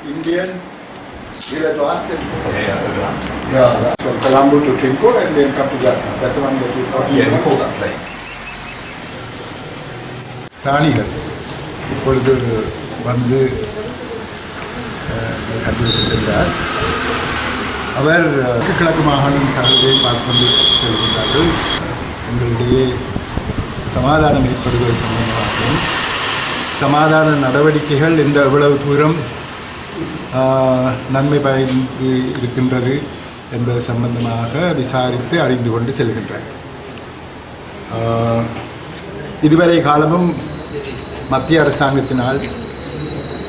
Indian. We'll have to ask them. Yeah. From Colombo to Trinco and then come to Jakarta. That's the one that we thought. Yeah, we call that plane. ஸ்தானிகள் இப்பொழுது வந்து கண்டுபிடித்து சென்றார். அவர் கிழக்கு மாகாணம் சார்பை பார்த்து கொண்டு செல்கின்றார்கள். எங்களிடையே சமாதானம் ஏற்படுவது சம்பந்தமாகவும் சமாதான நடவடிக்கைகள் இந்த எவ்வளவு தூரம் நன்மை பயந்து இருக்கின்றது என்பது சம்பந்தமாக விசாரித்து அறிந்து கொண்டு செல்கின்றார். இதுவரை காலமும் மத்திய அரசாங்கத்தினால்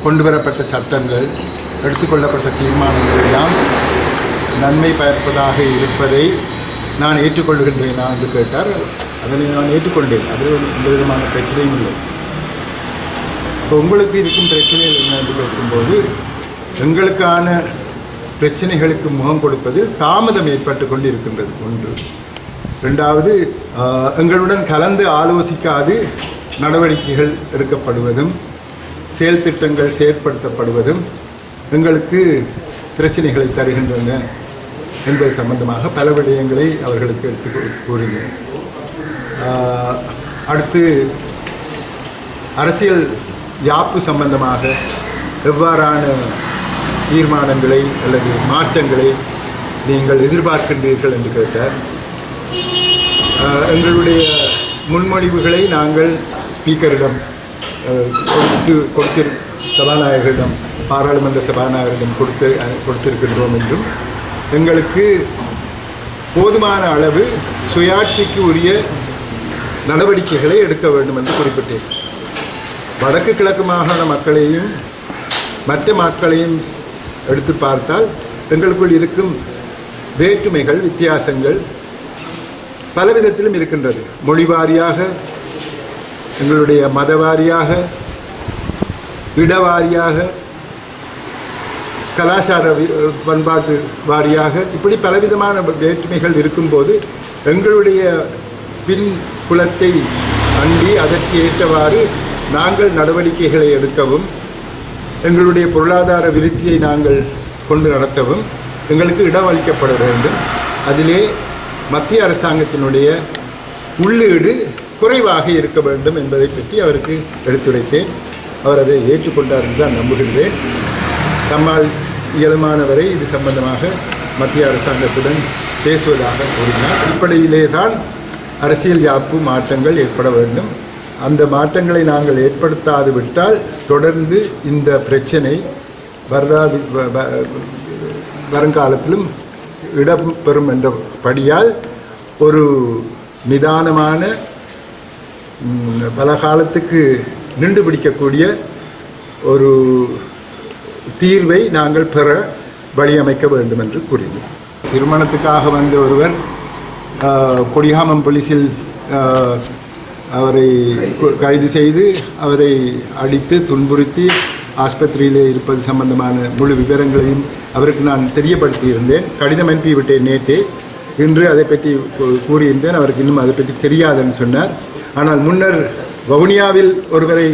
கொண்டு வரப்பட்ட சட்டங்கள், எடுத்துக்கொள்ளப்பட்ட தீர்மானங்கள் எல்லாம் நன்மை பயப்பதாக இருப்பதை நான் ஏற்றுக்கொள்கின்றேனா என்று கேட்டார். அதனை நான் ஏற்றுக்கொண்டேன். அதில் எந்த விதமான பிரச்சனையும் இல்லை. இப்போ உங்களுக்கு இருக்கும் பிரச்சனைகள் என்ன என்று கேட்கும்போது, எங்களுக்கான பிரச்சனைகளுக்கு முகம் கொடுப்பதில் தாமதம் ஏற்பட்டு கொண்டு இருக்கின்றது ஒன்று. ரெண்டாவது, எங்களுடன் கலந்து ஆலோசிக்காது நடவடிக்கைகள் எடுக்கப்படுவதும் செயல் திட்டங்கள் செயற்படுத்தப்படுவதும் எங்களுக்கு பிரச்சனைகளை தருகின்றன என்பது சம்பந்தமாக பல விடயங்களை அவர்களுக்கு எடுத்து கூறினேன். அடுத்து, அரசியல் யாப்பு சம்பந்தமாக எவ்வாறான தீர்மானங்களை அல்லது மாற்றங்களை நீங்கள் எதிர்பார்க்கின்றீர்கள் என்று கேட்டார். எங்களுடைய முன்மொழிவுகளை நாங்கள் ஸ்பீக்கரிடம் சபாநாயகரிடம், பாராளுமன்ற சபாநாயகரிடம் கொடுத்திருக்கின்றோம் என்றும் எங்களுக்கு போதுமான அளவு சுயாட்சிக்கு உரிய நடவடிக்கைகளை எடுக்க வேண்டும் என்று குறிப்பிட்டேன். வடக்கு கிழக்கு மாகாண மக்களையும் மற்ற மக்களையும் எடுத்து பார்த்தால் எங்களுக்குள் இருக்கும் வேற்றுமைகள், வித்தியாசங்கள் பலவிதத்திலும் இருக்கின்றது. மொழி வாரியாக, எங்களுடைய மத வாரியாக, இடவாரியாக, கலாச்சார பண்பாட்டு வாரியாக, இப்படி பலவிதமான வேற்றுமைகள் இருக்கும்போது எங்களுடைய பின் புலத்தை அண்டி அதற்கு ஏற்றவாறு நாங்கள் நடவடிக்கைகளை எடுக்கவும் எங்களுடைய பொருளாதார விருத்தியை நாங்கள் கொண்டு நடத்தவும் எங்களுக்கு இடமளிக்கப்பட வேண்டும். அதிலே மத்திய அரசாங்கத்தினுடைய உள்ளீடு குறைவாக இருக்க வேண்டும் என்பதை பற்றி அவருக்கு எடுத்துரைத்தேன். அவர் அதை ஏற்றுக்கொண்டார் என்று தான் நம்புகின்றேன். நம்மால் இயலுமானவரை இது சம்பந்தமாக மத்திய அரசாங்கத்துடன் பேசுவதாக கூறினார். அடிப்படையிலே தான் அரசியல் யாப்பு மாற்றங்கள் ஏற்பட வேண்டும். அந்த மாற்றங்களை நாங்கள் ஏற்படுத்தாது விட்டால் தொடர்ந்து இந்த பிரச்சனை வருங்காலத்திலும் இடம்பெறும் என்ற படியால் ஒரு நிதானமான, பல காலத்துக்கு நின்று பிடிக்கக்கூடிய ஒரு தீர்வை நாங்கள் பெற வழியமைக்க வேண்டும் என்று கூறினோம். திருமணத்துக்காக வந்த ஒருவர் கொடிகாமம் போலீஸில் அவரை கைது செய்து அவரை அடித்து துன்புறுத்தி ஆஸ்பத்திரியிலே இருப்பது சம்பந்தமான முழு விவரங்களையும் அவருக்கு நான் தெரியப்படுத்தியிருந்தேன். கடிதம் அனுப்பிவிட்டேன் நேற்றே. இன்று அதை பற்றி கூறியிருந்தேன். அவருக்கு இன்னும் அதை பற்றி தெரியாதுன்னு சொன்னார். ஆனால் முன்னர் வவுனியாவில் ஒருவரை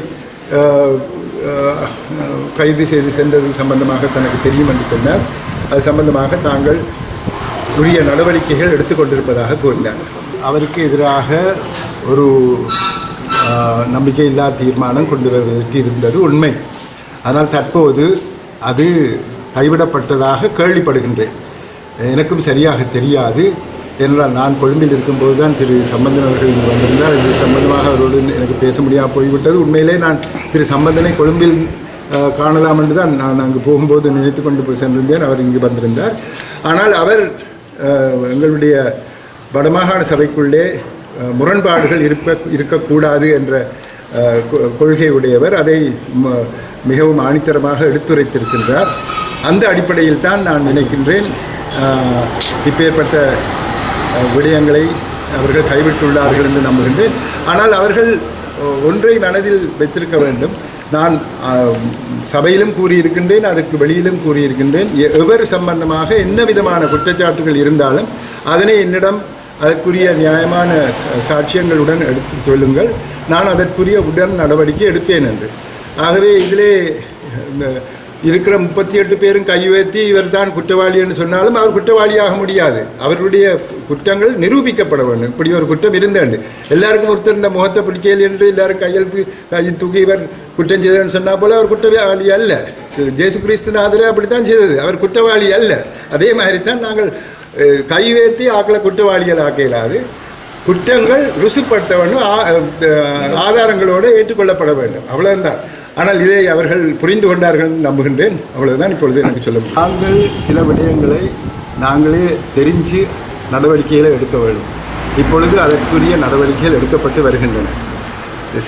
கைது செய்து சென்றது சம்பந்தமாக தனக்கு தெரியும் என்று சொன்னார். அது சம்பந்தமாக தாங்கள் உரிய நடவடிக்கைகள் எடுத்துக்கொண்டிருப்பதாக கூறினார். அவருக்கு எதிராக ஒரு நம்பிக்கையில்லா தீர்மானம் கொண்டு வருவதற்கு இருந்தது உண்மை. ஆனால் தற்போது அது கைவிடப்பட்டதாக கேள்விப்படுகின்றேன். எனக்கும் சரியாக தெரியாது. ஏனென்றால் நான் கொழும்பில் இருக்கும்போது தான் திரு சம்பந்தன் அவர்கள் இங்கு வந்திருந்தார். இது சம்பந்தமாக அவரோடு எனக்கு பேச முடியாமல் போய்விட்டது. உண்மையிலே நான் திரு சம்பந்தனை கொழும்பில் காணலாம் என்று தான் நான் அங்கு போகும்போது நினைத்து கொண்டு போய் சென்றிருந்தேன். அவர் இங்கு வந்திருந்தார். ஆனால் அவர் எங்களுடைய வடமாகாண சபைக்குள்ளே முரண்பாடுகள் இருக்கக்கூடாது என்ற கொள்கை உடையவர். அதை மிகவும் ஆணித்தரமாக எடுத்துரைத்திருக்கின்றார். அந்த அடிப்படையில் தான் நான் நினைக்கின்றேன் இப்பேற்பட்ட விடயங்களை அவர்கள் கைவிட்டுள்ளார்கள் என்று நம்புகின்றேன். ஆனால் அவர்கள் ஒன்றை மனதில் வைத்திருக்க வேண்டும். நான் சபையிலும் கூறியிருக்கின்றேன், அதற்கு வெளியிலும் கூறியிருக்கின்றேன். எவர் சம்பந்தமாக என்ன விதமான குற்றச்சாட்டுகள் இருந்தாலும் அதனை என்னிடம் அதற்குரிய நியாயமான சாட்சியங்களுடன் எடுத்து சொல்லுங்கள், நான் அதற்குரிய உடன் நடவடிக்கை எடுப்பேன் என்று. ஆகவே இதிலே இருக்கிற 38 பேரும் கை உயர்த்தி இவர் தான் குற்றவாளி என்று சொன்னாலும் அவர் குற்றவாளியாக முடியாது. அவர்களுடைய குற்றங்கள் நிரூபிக்கப்பட வேண்டும். இப்படி ஒரு குற்றம் இருந்தாண்டு எல்லாருக்கும் ஒருத்தர் முகத்தை பிடிக்கல் என்று எல்லாரும் கை தூக்கி இவர் குற்றம் செய்தன்னு சொன்னால் போல அவர் குற்றவாளி அல்ல. ஜேசு கிறிஸ்துநாதர் அப்படித்தான் செய்தது. அவர் குற்றவாளி அல்ல. அதே மாதிரி தான் நாங்கள் கை உயர்த்தி ஆக்களை குற்றவாளிகள் ஆக்க இயலாது. குற்றங்கள் ருசுப்படுத்த வேண்டும், ஆதாரங்களோடு ஏற்றுக்கொள்ளப்பட வேண்டும், அவ்வளவுதான். ஆனால் இதை அவர்கள் புரிந்து கொண்டார்கள் நம்புகின்றேன். அவ்வளவுதான் இப்பொழுது எனக்கு சொல்ல முடியும். நாங்கள் சில விடயங்களை நாங்களே தெரிஞ்சு நடவடிக்கைகளை எடுக்க வேண்டும். இப்பொழுது அதற்குரிய நடவடிக்கைகள் எடுக்கப்பட்டு வருகின்றன.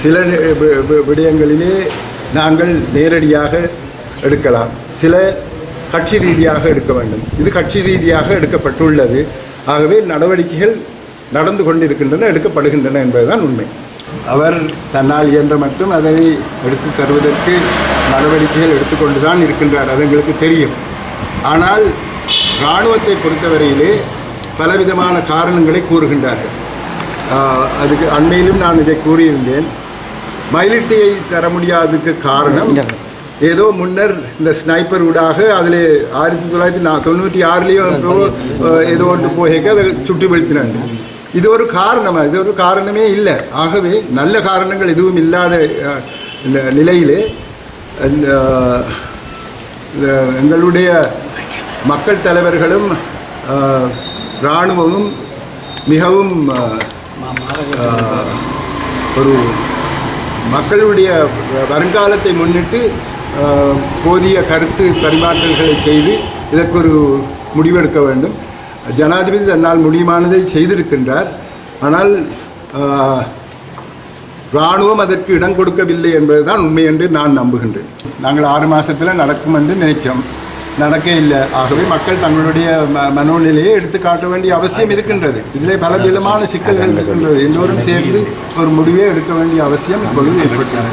சில விடயங்களிலே நாங்கள் நேரடியாக எடுக்கலாம், சில கட்சி ரீதியாக எடுக்க வேண்டும். இது கட்சி ரீதியாக எடுக்கப்பட்டுள்ளது. ஆகவே நடவடிக்கைகள் நடந்து கொண்டிருக்கின்றன, எடுக்கப்படுகின்றன என்பதுதான் உண்மை. அவர் தன்னால் இயன்ற மட்டும் அதனை எடுத்து தருவதற்கு நடவடிக்கைகள் எடுத்துக்கொண்டு தான் இருக்கின்றார், அது எங்களுக்கு தெரியும். ஆனால் இராணுவத்தை பொறுத்தவரையிலே பலவிதமான காரணங்களை கூறுகின்றார்கள். அதுக்கு அண்மையிலும் நான் இதை கூறியிருந்தேன். மைலிட்டியை தர முடியாததுக்கு காரணம் ஏதோ முன்னர் இந்த ஸ்னைப்பர் ஊடாக அதில் 1996 ஏதோ ஒன்று போக அதை சுட்டு வீழ்த்தினாங்க. இது ஒரு காரணமா? இது ஒரு காரணமே இல்லை. ஆகவே நல்ல காரணங்கள் எதுவும் இல்லாத இந்த நிலையிலே எங்களுடைய மக்கள் தலைவர்களும் இராணுவமும் மிகவும் ஒரு மக்களுடைய வருங்காலத்தை முன்னிட்டு போதிய கருத்து பரிமாற்றல்களை செய்து இதற்கு ஒரு முடிவெடுக்க வேண்டும். ஜனாதிபதி தன்னால் முடியுமானதை செய்திருக்கின்றார். ஆனால் இராணுவம் அதற்கு இடம் கொடுக்கவில்லை என்பதுதான் உண்மை என்று நான் நம்புகின்றேன். நாங்கள் 6 மாதத்தில் நடக்கும் என்று நினைத்தோம், நடக்க இல்லை. ஆகவே மக்கள் தங்களுடைய மனோநிலையை எடுத்து காட்ட வேண்டிய அவசியம் இருக்கின்றது. இதிலே பல விதமான சிக்கல்கள் இருக்கின்றது. எல்லோரும் சேர்ந்து ஒரு முடிவை எடுக்க வேண்டிய அவசியம் இப்பொழுது ஏற்பட்டது.